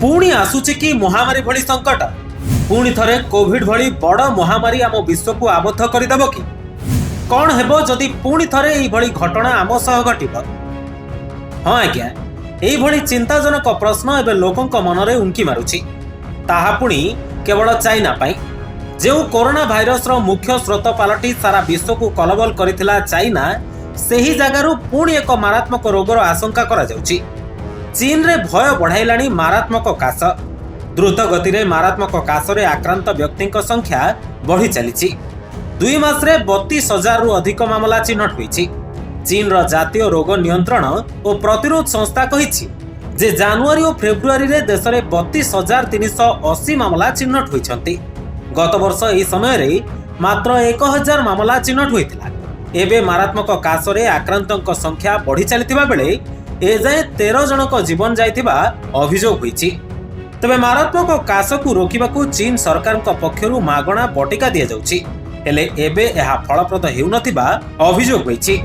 पुणी आसुची कि महामारी भली संकट पुणी थरे कोविड भली बड़ महामारी आम विश्व को आबद्ध करदेव कि कौन हेबो जदि पुणी थरे एई भली घटना आम सह घटिब। हाँ आज्ञा, एई भली चिंताजनक प्रश्न एबे लोकंक मनरे उंकी मारुछि, ताहा पुणी केवल चाइना पाई। जो कोरोना भाइरस रो मुख्य स्रोत पालटी सारा विश्व को कलबल करथिला चाइना, सेही जगारु पुणी एक मारात्मक रोगर आशंका करा जाउछि। चीन रे भय बढ़ाइलाणी मारात्मक काश। द्रुत गति रे मारात्मक काशरे आक्रांत व्यक्तिंक संख्या बढ़ी चलीछि। 2 मास रे 32,000 रु अधिक मामला चिन्हट होईछि। चीन रो जातीय रोग नियंत्रण और प्रतिरोध संस्था कहिछि जे जनवरी और फेब्रुआरी रे देश रे 32,380 मामला चिन्हट होईछंती। गत वर्ष एही समय रे मात्र 1,000 मामला चिन्हट होईतिला। एबे मारात्मक काशरे आक्रांतक संख्या बढ़ी चलीथिबा बेले एजाए 13 जनक जीवन जाइथिबा अभियोग होईछि। तबे मारात्मक काश को रोकिबाकू चीन सरकार पक्षरु मागणा बटिका दिया जाउछि, हेले एबे एहा फलप्रद हेउ नथिबा अभियोग होईछि।